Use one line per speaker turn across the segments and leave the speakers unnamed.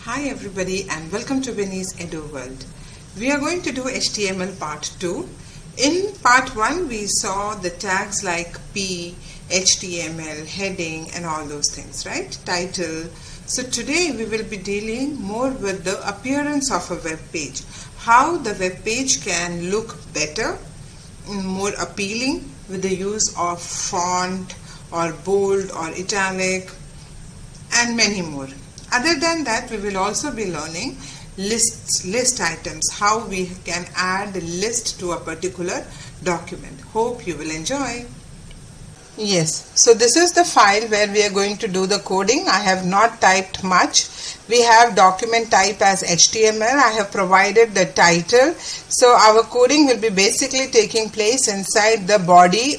Hi everybody and welcome to Winnie's Edu World. We are going to do HTML part 2. In part 1 we saw the tags like P, HTML, heading and all those things, right? Title. So today we will be dealing more with the appearance of a web page. How the web page can look better, more appealing with the use of font or bold or italic and many more. Other than that, we will also be learning list items, how we can add a list to a particular document. Hope you will enjoy. Yes, so this is the file where we are going to do the coding. I have not typed much. We have document type as HTML. I have provided the title. So our coding will be basically taking place inside the body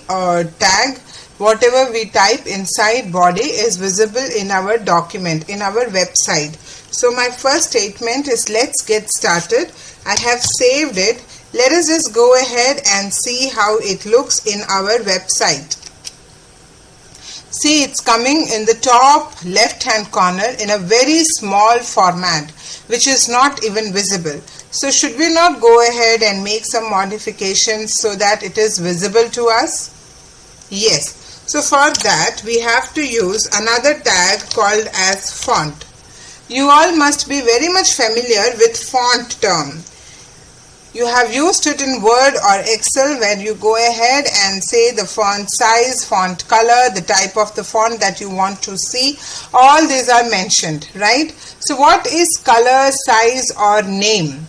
tag. Whatever we type inside body is visible in our document, in our website. So my first statement is let's get started. I have saved it. Let us just go ahead and see how it looks in our website. See, it's coming in the top left hand corner in a very small format which is not even visible. So should we not go ahead and make some modifications so that it is visible to us? Yes. So for that we have to use another tag called as font. You all must be very much familiar with font term. You have used it in Word or Excel where you go ahead and say the font size, font color, the type of the font that you want to see. All these are mentioned, right? So what is color, size or name?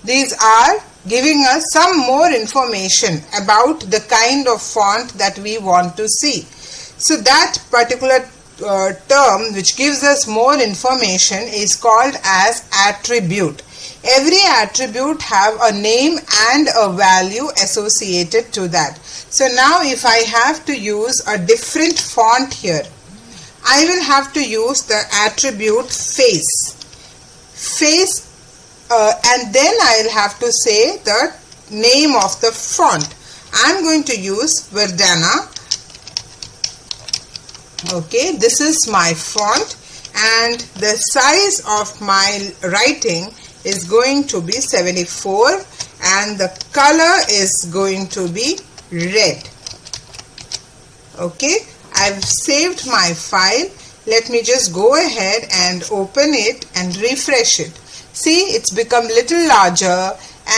These are giving us some more information about the kind of font that we want to see. So that particular term which gives us more information is called as attribute. Every attribute have a name and a value associated to that. So now if I have to use a different font here, I will have to use the attribute face. And then I'll have to say the name of the font. I'm going to use Verdana. Okay, this is my font and the size of my writing is going to be 74 and the color is going to be red. Okay, I've saved my file. Let me just go ahead and open it and refresh it. See, it's become little larger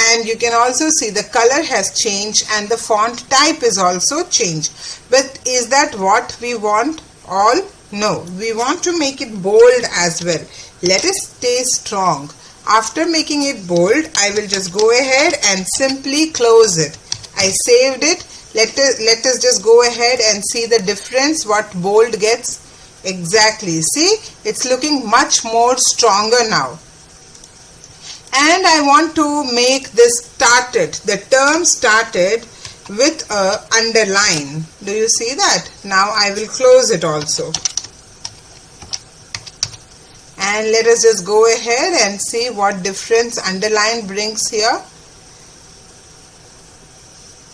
and you can also see the color has changed and the font type is also changed. But is that what we want all? No, we want to make it bold as well. Let us stay strong. After making it bold, I will just go ahead and simply close it. I saved it. Let us just go ahead and see the difference what bold gets. Exactly. See, it's looking much more stronger now. And I want to make this started, the term started with a underline. Do you see that? Now I will close it also. And let us just go ahead and see what difference underline brings here.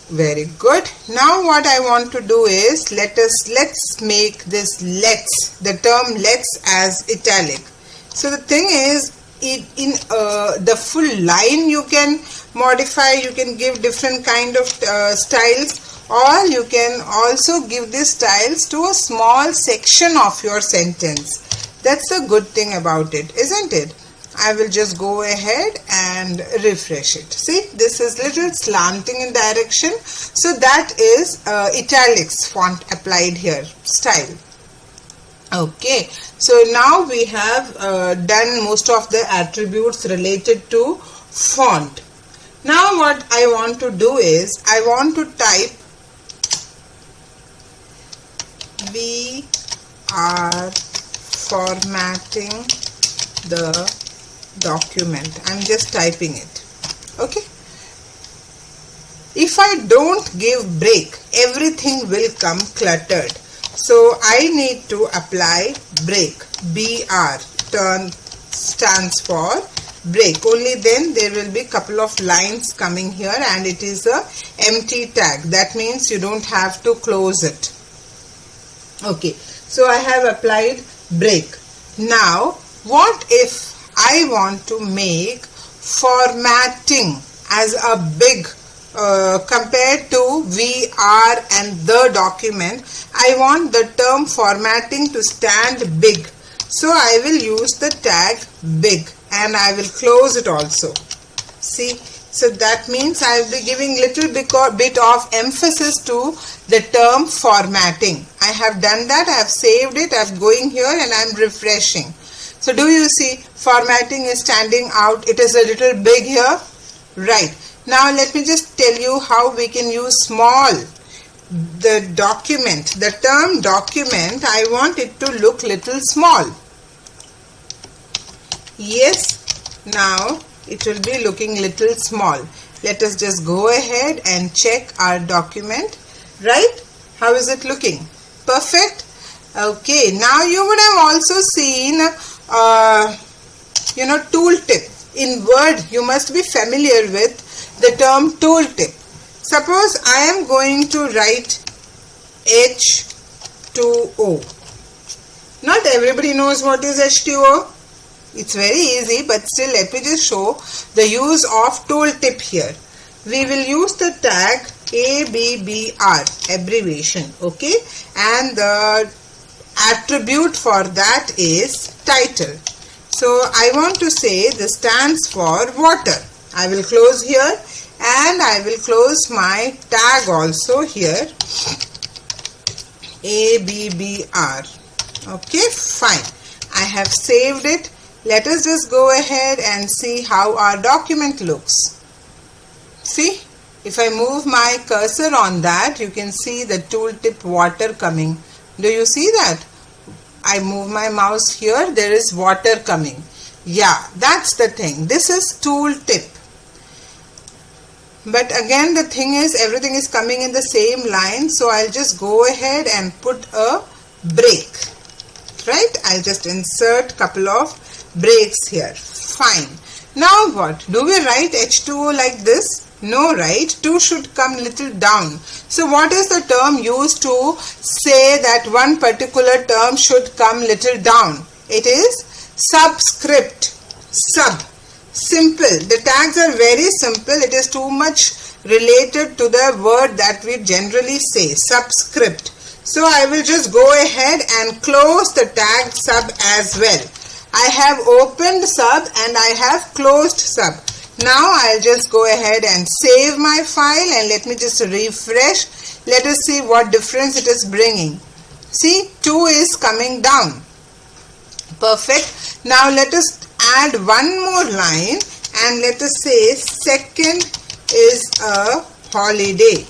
Very good. Now what I want to do is let's make this let's, the term let's as italic. So the thing is, in the full line you can modify, you can give different kind of styles, or you can also give these styles to a small section of your sentence. That's the good thing about it, isn't it? I will just go ahead and refresh it. See, this is little slanting in direction, so that is italics font applied here, style. Okay, so now we have done most of the attributes related to font. Now what I want to do is, I want to type we are formatting the document. I'm just typing it. Okay. If I don't give break, everything will come cluttered. So I need to apply break. BR stands for break. Only then there will be couple of lines coming here and it is a empty tag. That means you don't have to close it. Okay. So I have applied break. Now what if I want to make formatting as a big compared to VR and the document. I want the term formatting to stand big. So I will use the tag big and I will close it also. See, so that means I will be giving little bit of emphasis to the term formatting. I have done that, I have saved it, I am going here and I am refreshing. So do you see formatting is standing out? It is a little big here, right? Now let me just tell you how we can use small. The document, the term document, I want it to look little small. Yes, now it will be looking little small. Let us just go ahead and check our document, right? How is it looking? Perfect? Okay, now you would have also seen, tooltip. In Word, you must be familiar with the term tooltip. Suppose I am going to write H2O. Not everybody knows what is H2O. It's very easy, but still let me just show the use of tooltip here. We will use the tag ABBR, abbreviation, okay? And the attribute for that is title. So I want to say this stands for water. I will close here and I will close my tag also here, ABBR. Okay, fine. I have saved it. Let us just go ahead and see how our document looks. See, if I move my cursor on that, you can see the tooltip water coming. Do you see that? I move my mouse here, there is water coming. Yeah, that's the thing. This is tooltip. But again, the thing is, everything is coming in the same line. So I'll just go ahead and put a break. Right? I'll just insert couple of breaks here. Fine. Now what? Do we write H2O like this? No, right? 2 should come little down. So what is the term used to say that one particular term should come little down? It is subscript. Sub. Simple. The tags are very simple. It is too much related to the word that we generally say. Subscript. So I will just go ahead and close the tag sub as well. I have opened sub and I have closed sub. Now I'll just go ahead and save my file and let me just refresh. Let us see what difference it is bringing. See, 2 is coming down. Perfect. Now let us add one more line and let us say second is a holiday.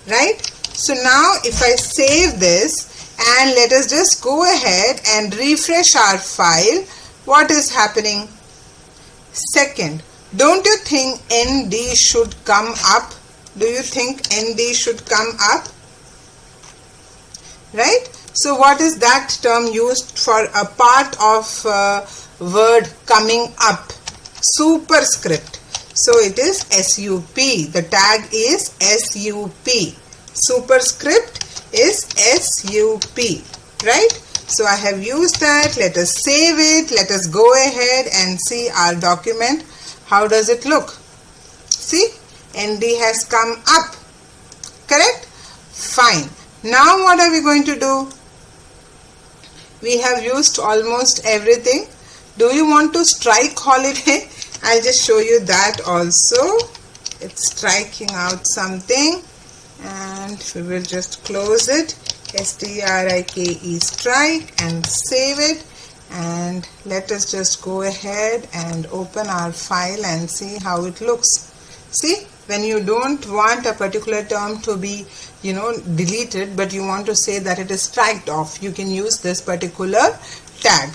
Right? So now if I save this and let us just go ahead and refresh our file, what is happening? Second. Don't you think ND should come up? Do you think ND should come up? Right? So what is that term used for a part of word coming up? Superscript. So it is SUP. The tag is SUP. Superscript is SUP. Right? So I have used that. Let us save it. Let us go ahead and see our document. How does it look? See, ND has come up. Correct? Fine. Now what are we going to do? We have used almost everything. Do you want to strike holiday? I'll just show you that also. It's striking out something. And we will just close it. STRIKE strike and save it. And let us just go ahead and open our file and see how it looks. See, when you don't want a particular term to be, deleted, but you want to say that it is striked off, you can use this particular tag.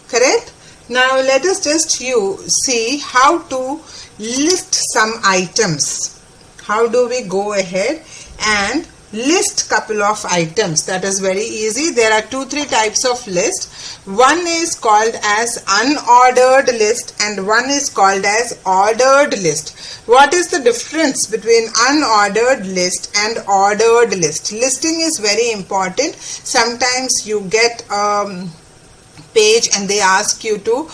Correct? Now let us just see how to list some items. How do we go ahead and list couple of items? That is very easy. There are 2-3 types of list. One is called as unordered list and one is called as ordered list. What is the difference between unordered list and ordered list? Listing is very important. Sometimes you get page and they ask you to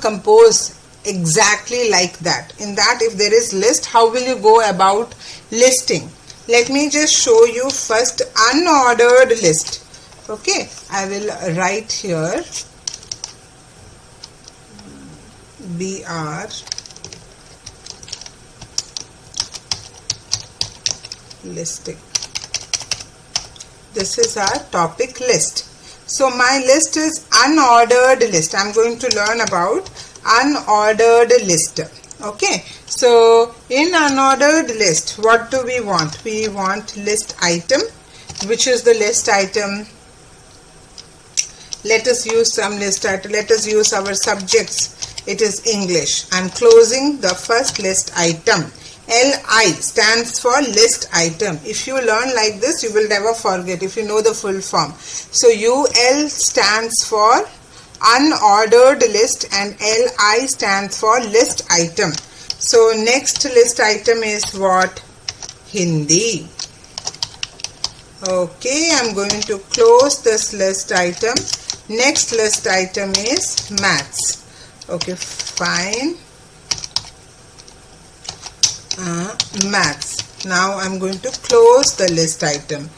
compose exactly like that. In that, if there is list, how will you go about listing? Let me just show you first unordered list. Okay, I will write here BR listing. This is our topic list. So my list is unordered list. I'm going to learn about unordered list. Okay, so in unordered list, what do we want? We want list item. Which is the list item? Let us use some list item. Let us use our subjects. It is English. I'm closing the first list item. LI stands for list item. If you learn like this, you will never forget if you know the full form. So UL stands for unordered list and LI stands for list item. So next list item is what? Hindi. Okay, I'm going to close this list item. Next list item is maths. Okay, fine. Maths. Now I'm going to close the list item.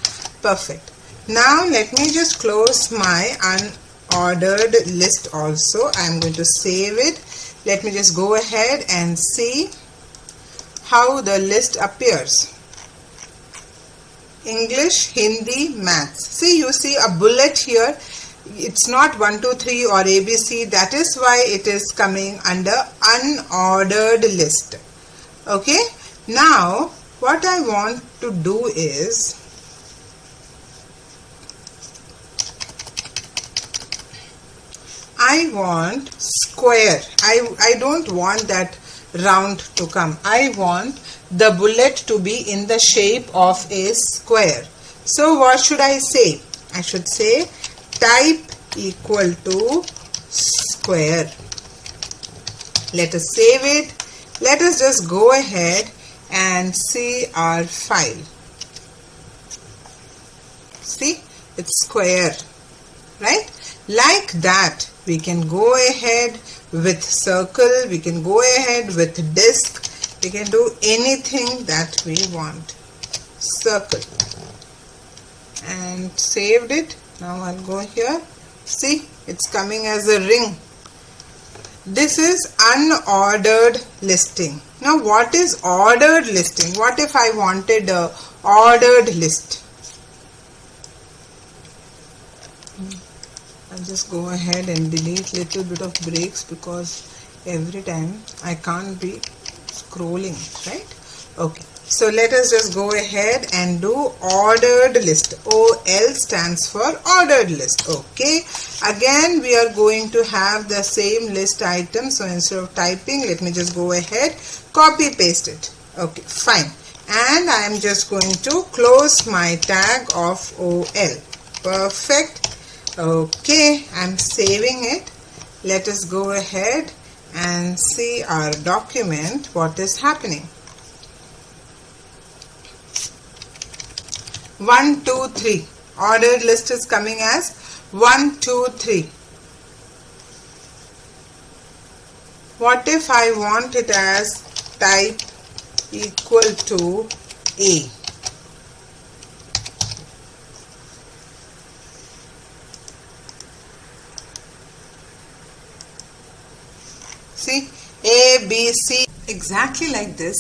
Perfect. Now let me just close my unordered list also. I'm going to save it. Let me just go ahead and see how the list appears. English, Hindi, maths. See, you see a bullet here. It's not 1, 2, 3 or ABC. That is why it is coming under unordered list. Okay. Now, what I want to do is, I want square. I don't want that round to come. I want the bullet to be in the shape of a square. So what should I say? I should say type equal to square. Let us save it. Let us just go ahead and see our file. See, it's square, right? Like that, we can go ahead with circle, we can go ahead with disc, we can do anything that we want. Circle. And saved it. Now I'll go here. See, it's coming as a ring. This is unordered listing. Now what is ordered listing? What if I wanted a ordered list? I'll just go ahead and delete little bit of breaks because every time I can't be scrolling, right? Okay, so let us just go ahead and do ordered list. OL stands for ordered list. Okay, again we are going to have the same list item. So instead of typing, let me just go ahead, copy paste it. Okay, fine. And I am just going to close my tag of OL. Perfect. Okay, I'm saving it. Let us go ahead and see our document, what is happening. 1, 2, 3. Ordered list is coming as 1, 2, 3. What if I want it as type equal to A? See, A, B, C. Exactly like this,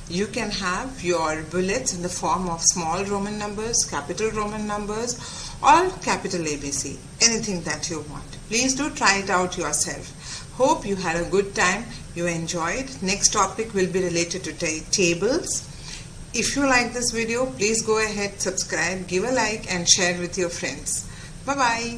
you can have your bullets in the form of small Roman numbers, capital Roman numbers, or capital ABC, anything that you want. Please do try it out yourself. Hope you had a good time, you enjoyed. Next topic will be related to tables. If you like this video, please go ahead, subscribe, give a like and share with your friends. Bye-bye.